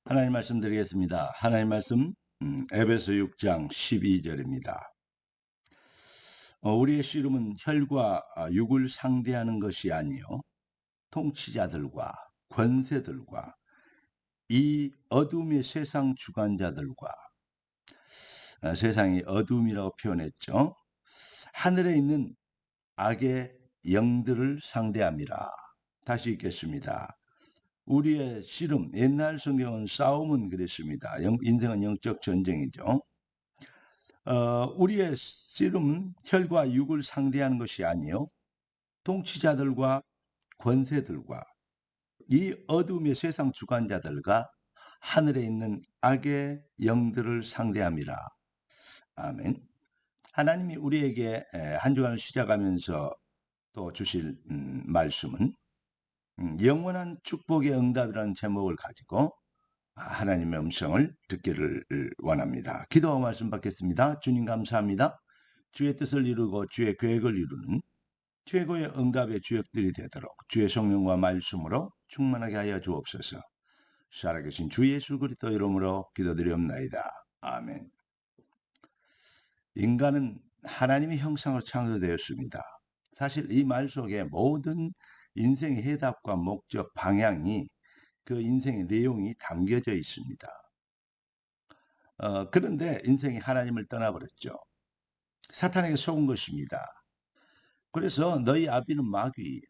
하나님 말씀 드리겠습니다. 하나님 말씀 에베소 6장 12절입니다. 우리의 씨름은 혈과 육을 상대하는 것이 아니요 통치자들과 권세들과 이 어둠의 세상 주관자들과 세상이 어둠이라고 표현했죠. 하늘에 있는 악의 영들을 상대함이라. 다시 읽겠습니다. 우리의 씨름, 옛날 성경은 싸움은 그랬습니다. 인생은 영적 전쟁이죠. 우리의 씨름은 혈과 육을 상대하는 것이 아니요 통치자들과 권세들과 이 어둠의 세상 주관자들과 하늘에 있는 악의 영들을 상대함이라. 아멘. 하나님이 우리에게 한 주간을 시작하면서 또 주실 말씀은 영원한 축복의 응답이라는 제목을 가지고 하나님의 음성을 듣기를 원합니다. 기도와 말씀 받겠습니다. 주님 감사합니다. 주의 뜻을 이루고 주의 계획을 이루는 최고의 응답의 주역들이 되도록 주의 성령과 말씀으로 충만하게 하여 주옵소서. 살아계신 주 예수 그리스도 이름으로 기도드리옵나이다. 아멘. 인간은 하나님의 형상으로 창조되었습니다. 사실 이 말 속에 모든 인생의 해답과 목적, 방향이 그 인생의 내용이 담겨져 있습니다. 그런데 인생이 하나님을 떠나버렸죠. 사탄에게 속은 것입니다. 그래서 너희 아비는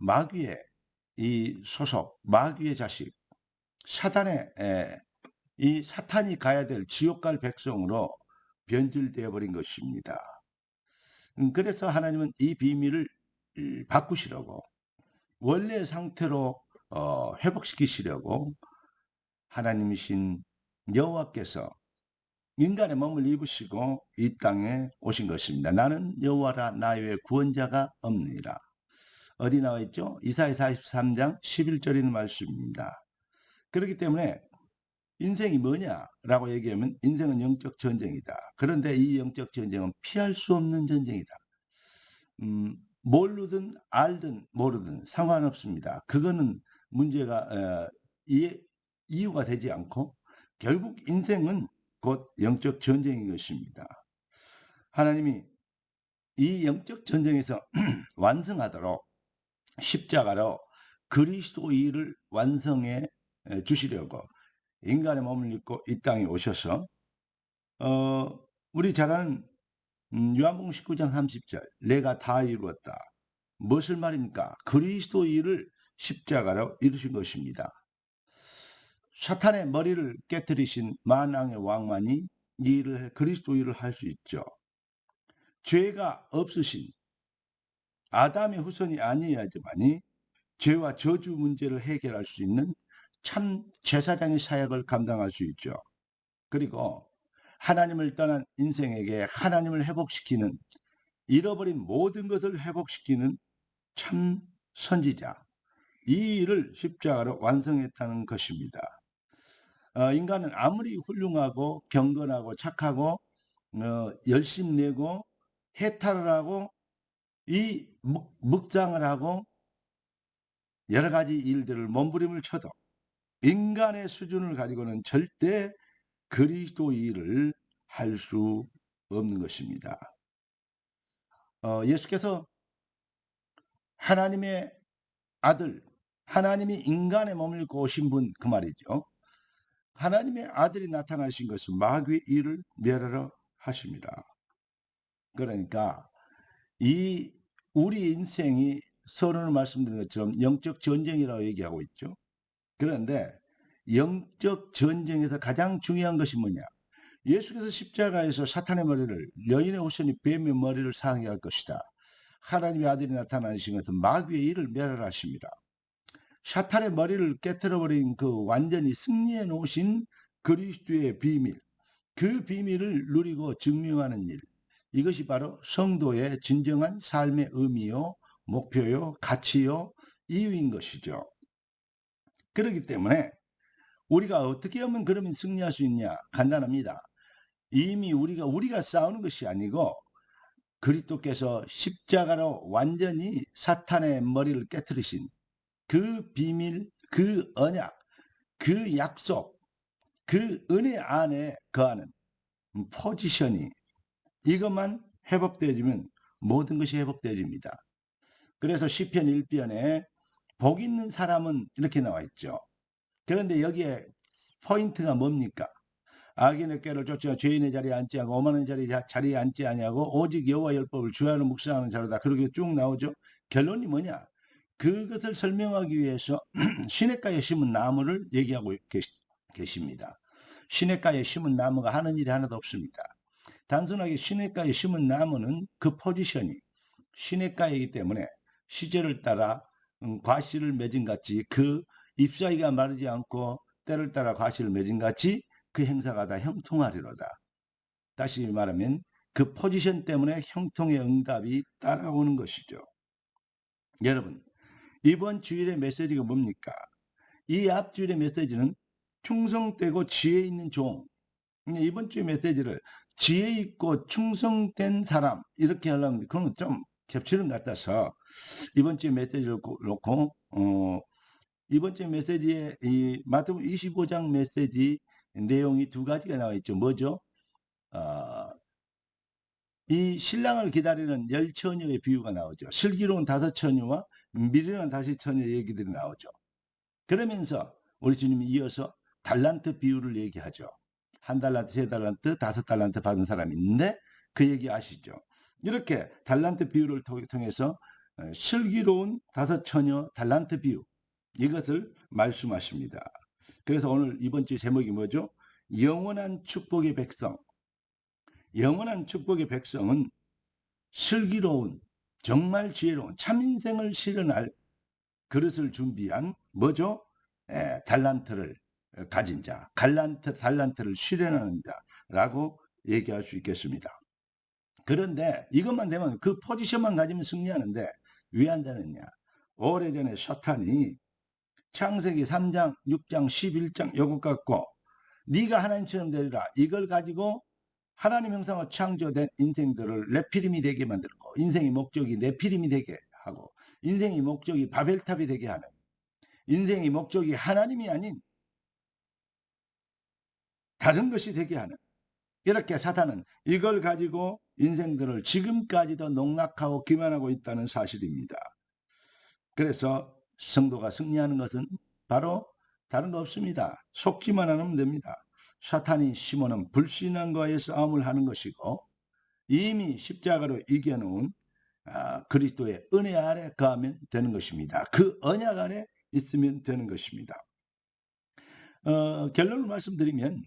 마귀의 이 소속, 마귀의 자식, 이 사탄이 가야 될 지옥 갈 백성으로 변질되어 버린 것입니다. 그래서 하나님은 이 비밀을 바꾸시려고 원래 상태로 회복시키시려고 하나님이신 여호와께서 인간의 몸을 입으시고 이 땅에 오신 것입니다. 나는 여호와라 나의 구원자가 없느니라. 어디 나와 있죠? 이사야 43장 11절에 있는 말씀입니다. 그렇기 때문에 인생이 뭐냐라고 얘기하면 인생은 영적 전쟁이다. 그런데 이 영적 전쟁은 피할 수 없는 전쟁이다. 모르든 알든 모르든 상관없습니다. 그거는 문제가 이유가 되지 않고 결국 인생은 곧 영적 전쟁인 것입니다. 하나님이 이 영적 전쟁에서 완성하도록 십자가로 그리스도의를 완성해 주시려고 인간의 몸을 입고 이 땅에 오셔서 우리 잘 아는 요한복음 19장 30절 내가 다 이루었다. 무엇을 말입니까? 그리스도의를 십자가로 이루신 것입니다. 사탄의 머리를 깨뜨리신 만왕의 왕만이 이 일을 그리스도 일을 할 수 있죠. 죄가 없으신 아담의 후손이 아니어야지만이 죄와 저주 문제를 해결할 수 있는 참 제사장의 사역을 감당할 수 있죠. 그리고 하나님을 떠난 인생에게 하나님을 회복시키는 잃어버린 모든 것을 회복시키는 참 선지자, 이 일을 십자가로 완성했다는 것입니다. 인간은 아무리 훌륭하고 경건하고 착하고 열심 내고 해탈을 하고 이 묵장을 하고 여러 가지 일들을 몸부림을 쳐도 인간의 수준을 가지고는 절대 그리스도 일을 할 수 없는 것입니다. 예수께서 하나님의 아들, 하나님이 인간의 몸을 입고 오신 분 그 말이죠. 하나님의 아들이 나타나신 것은 마귀의 일을 멸하러 하십니다. 그러니까 이 우리 인생이 서론을 말씀드린 것처럼 영적 전쟁이라고 얘기하고 있죠. 그런데 영적 전쟁에서 가장 중요한 것이 뭐냐? 예수께서 십자가에서 사탄의 머리를 여인의 후손이 뱀의 머리를 상하게 할 것이다. 하나님의 아들이 나타나신 것은 마귀의 일을 멸하라 하십니다. 사탄의 머리를 깨뜨려버린 그 완전히 승리해 놓으신 그리스도의 비밀, 그 비밀을 누리고 증명하는 일, 이것이 바로 성도의 진정한 삶의 의미요, 목표요, 가치요, 이유인 것이죠. 그렇기 때문에 우리가 어떻게 하면 그러면 승리할 수 있냐? 간단합니다. 이미 우리가 싸우는 것이 아니고 그리스도께서 십자가로 완전히 사탄의 머리를 깨뜨리신 그 비밀, 그 언약, 그 약속, 그 은혜 안에 거하는 포지션이 이것만 회복되어지면 모든 것이 회복되어집니다. 그래서 시편 1편에 복 있는 사람은 이렇게 나와 있죠. 그런데 여기에 포인트가 뭡니까? 악인의 꾀를 쫓아 죄인의 자리에 앉지 않고 오만한 자리에 앉지 아니하고 오직 여호와 율법을 주야로 묵상하는 자로다. 그렇게 쭉 나오죠. 결론이 뭐냐? 그것을 설명하기 위해서 시냇가에 심은 나무를 얘기하고 계십니다. 시냇가에 심은 나무가 하는 일이 하나도 없습니다. 단순하게 시냇가에 심은 나무는 그 포지션이 시냇가이기 때문에 시절을 따라 과실을 맺은 같이 그 잎사귀가 마르지 않고 때를 따라 과실을 맺은 같이 그 행사가 다 형통하리로다. 다시 말하면 그 포지션 때문에 형통의 응답이 따라오는 것이죠. 여러분, 이번 주일의 메시지가 뭡니까? 이 앞주일의 메시지는 충성되고 지혜 있는 종. 이번 주의 메시지를 지혜 있고 충성된 사람 이렇게 하려면 그건 좀 겹치는 것 같아서 이번 주의 메시지를 놓고 이번 주 메시지에 이 마태복음 25장 메시지 내용이 두 가지가 나와 있죠. 뭐죠? 이 신랑을 기다리는 10처녀의 비유가 나오죠. 슬기로운 5처녀와 미련한 5처녀 얘기들이 나오죠. 그러면서 우리 주님이 이어서 달란트 비유를 얘기하죠. 1달란트, 3달란트, 5달란트 받은 사람이 있는데 그 얘기 아시죠? 이렇게 달란트 비유를 통해서 슬기로운 5처녀 달란트 비유 이것을 말씀하십니다. 그래서 오늘 이번 주 제목이 뭐죠? 영원한 축복의 백성. 영원한 축복의 백성은 슬기로운 정말 지혜로운 참 인생을 실현할 그릇을 준비한 뭐죠? 달란트를 가진 자, 달란트를 실현하는 자라고 얘기할 수 있겠습니다. 그런데 이것만 되면 그 포지션만 가지면 승리하는데 왜 안 되느냐? 오래전에 사탄이 창세기 3장, 6장, 11장 요것 갖고 네가 하나님처럼 되리라 이걸 가지고 하나님 형상으로 창조된 인생들을 네피림이 되게 만들고 인생의 목적이 네피림이 되게 하고 인생의 목적이 바벨탑이 되게 하는 인생의 목적이 하나님이 아닌 다른 것이 되게 하는 이렇게 사탄은 이걸 가지고 인생들을 지금까지도 농락하고 기만하고 있다는 사실입니다. 그래서 성도가 승리하는 것은 바로 다른 거 없습니다. 속기만 하면 됩니다. 사탄이 심어놓은 불신앙과의 싸움을 하는 것이고 이미 십자가로 이겨놓은 그리스도의 은혜 아래 거하면 되는 것입니다. 그 언약 아래 있으면 되는 것입니다. 결론을 말씀드리면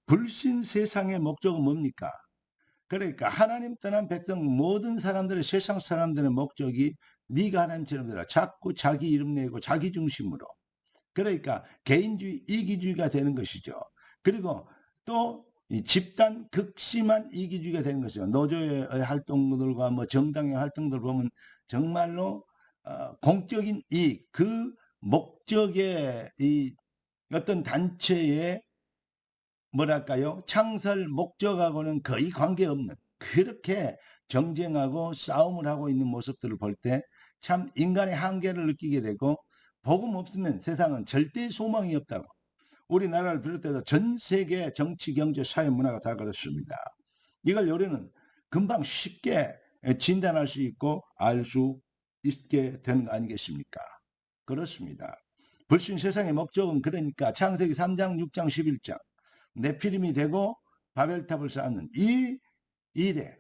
불신 세상의 목적은 뭡니까? 그러니까 하나님 떠난 백성 모든 사람들의 세상 사람들의 목적이 네가 하나님처럼 되라. 자꾸 자기 이름 내고 자기 중심으로. 그러니까 개인주의, 이기주의가 되는 것이죠. 그리고 또 이 집단 극심한 이기주의가 되는 것이죠. 노조의 활동들과 뭐 정당의 활동들 보면 정말로 공적인 이익, 그 목적의 이 어떤 단체의 뭐랄까요? 창설 목적하고는 거의 관계없는 그렇게 정쟁하고 싸움을 하고 있는 모습들을 볼 때 참 인간의 한계를 느끼게 되고 복음 없으면 세상은 절대 소망이 없다고. 우리나라를 비롯해서 전 세계 정치, 경제, 사회, 문화가 다 그렇습니다. 이걸 우리는 금방 쉽게 진단할 수 있고 알 수 있게 되는 거 아니겠습니까? 그렇습니다. 불신 세상의 목적은 그러니까 창세기 3장, 6장, 11장 네피림이 되고 바벨탑을 쌓는 이 일에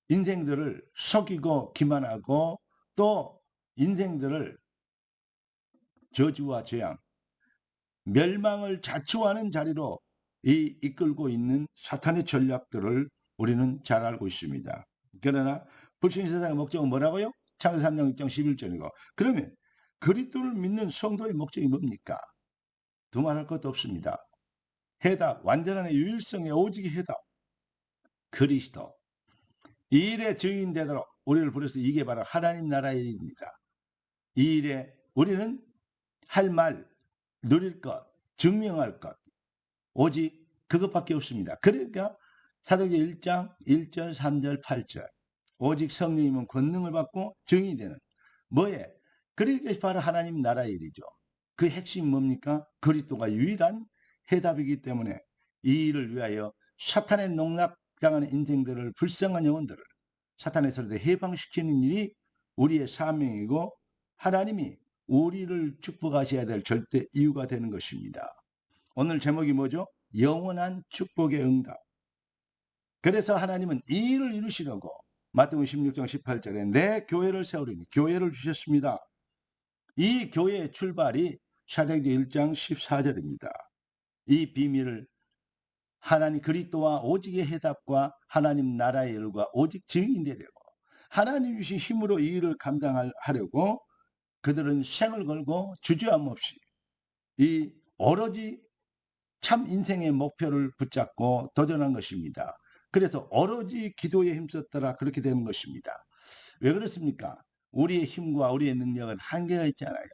인생들을 속이고 기만하고 또 인생들을 저주와 재앙, 멸망을 자초하는 자리로 이끌고 있는 사탄의 전략들을 우리는 잘 알고 있습니다. 그러나 불신 세상의 목적은 뭐라고요? 창세기 3장 6장 11절이고 그러면 그리스도를 믿는 성도의 목적이 뭡니까? 두말할 것도 없습니다. 해답, 완전한 유일성의 오직의 해답. 그리스도. 이 일의 증인 되도록 우리를 부려서 이게 바로 하나님 나라의 일입니다. 이 일에 우리는 할 말, 누릴 것, 증명할 것, 오직 그것밖에 없습니다. 그러니까 사도행전 1장 1절, 3절, 8절 오직 성령이면 권능을 받고 증인이 되는 뭐에? 그러니까 바로 하나님 나라의 일이죠. 그 핵심이 뭡니까? 그리스도가 유일한 해답이기 때문에 이 일을 위하여 사탄의 농락당하는 인생들을, 불쌍한 영혼들을 사탄에서부터 해방시키는 일이 우리의 사명이고 하나님이 우리를 축복하셔야 될 절대 이유가 되는 것입니다. 오늘 제목이 뭐죠? 영원한 축복의 응답. 그래서 하나님은 이 일을 이루시려고 마태복음 16장 18절에 내 교회를 세우리니 교회를 주셨습니다. 이 교회의 출발이 사도행전 1장 14절입니다. 이 비밀을 하나님 그리스도와 오직의 해답과 하나님 나라의 일과 오직 증인이 되려고 하나님 주신 힘으로 이 일을 감당하려고 그들은 생을 걸고 주저함 없이 이 오로지 참 인생의 목표를 붙잡고 도전한 것입니다. 그래서 오로지 기도에 힘썼더라 그렇게 되는 것입니다. 왜 그렇습니까? 우리의 힘과 우리의 능력은 한계가 있잖아요.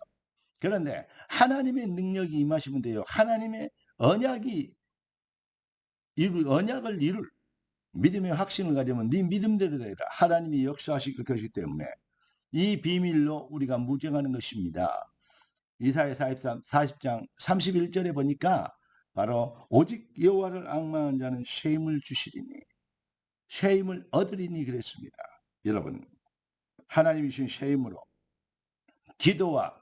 그런데 하나님의 능력이 임하시면 돼요. 하나님의 언약을 이룰 믿음의 확신을 가지면 네 믿음대로 되라. 하나님이 역사하실 것이기 때문에 이 비밀로 우리가 무정하는 것입니다. 이사야 40장 31절에 보니까 바로 오직 여호와를 앙망한 자는 쉐임을 주시리니 쉐임을 얻으리니 그랬습니다. 여러분, 하나님이 주신 쉐임으로 기도와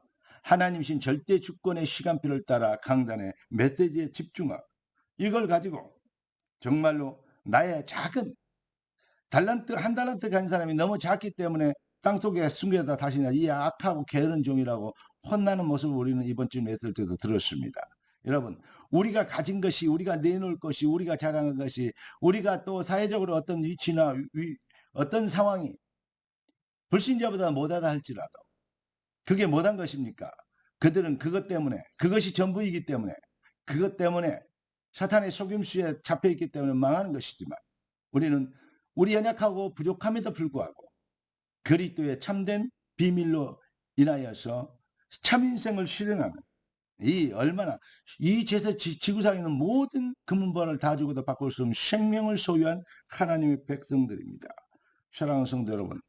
하나님이 주신 절대 주권의 시간표를 따라 강단의 메시지에 집중하고 이걸 가지고 정말로 나의 작은 달란트 한 달란트 가진 사람이 너무 작기 때문에 땅속에 숨겨다 다시나 이 악하고 게으른 종이라고 혼나는 모습을 우리는 이번 주 메시지 때도 들었습니다. 여러분, 우리가 가진 것이, 우리가 내놓을 것이, 우리가 자랑한 것이, 우리가 또 사회적으로 어떤 위치나 어떤 상황이 불신자보다 못하다 할지라도 그게 못한 것입니까? 그들은 그것 때문에, 그것이 전부이기 때문에, 그것 때문에 사탄의 속임수에 잡혀있기 때문에 망하는 것이지만 우리는 우리 연약하고 부족함에도 불구하고 그리스도의 참된 비밀로 인하여서 참 인생을 실현하는 얼마나 이 지구상에 있는 모든 금은번을 다 주고도 바꿀 수 없는 생명을 소유한 하나님의 백성들입니다. 사랑하는 성도 여러분,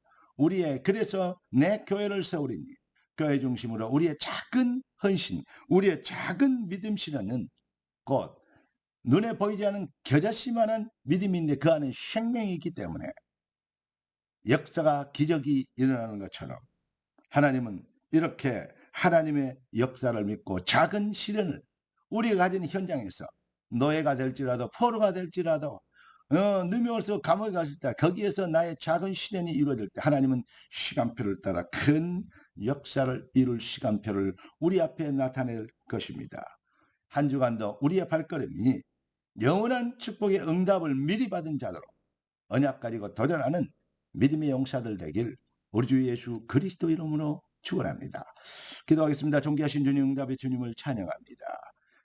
그래서 내 교회를 세우리니 교회 중심으로 우리의 작은 헌신, 우리의 작은 믿음 실현은 곧 눈에 보이지 않는 겨자씨만한 믿음인데 그 안에 생명이 있기 때문에 역사가 기적이 일어나는 것처럼 하나님은 이렇게 하나님의 역사를 믿고 작은 실현을 우리가 가진 현장에서 노예가 될지라도 포로가 될지라도 누명을서 감옥에 갔을 때 거기에서 나의 작은 실현이 이루어질 때 하나님은 시간표를 따라 큰 역사를 이룰 시간표를 우리 앞에 나타낼 것입니다. 한 주간도 우리의 발걸음이 영원한 축복의 응답을 미리 받은 자로 언약 가지고 도전하는 믿음의 용사들 되길 우리 주 예수 그리스도 이름으로 축원합니다. 기도하겠습니다. 존귀하신 주님, 응답의 주님을 찬양합니다.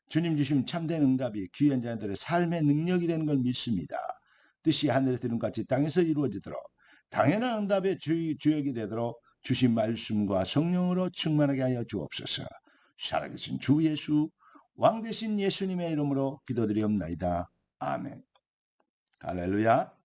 주님 주신 참된 응답이 귀한 자들의 삶의 능력이 되는 걸 믿습니다. 뜻이 하늘에서 이룬같이 땅에서 이루어지도록 당연한 응답의 주역이 되도록 주신 말씀과 성령으로 충만하게 하여 주옵소서. 살아계신 주 예수, 왕 되신 예수님의 이름으로 기도드리옵나이다. 아멘. 할렐루야.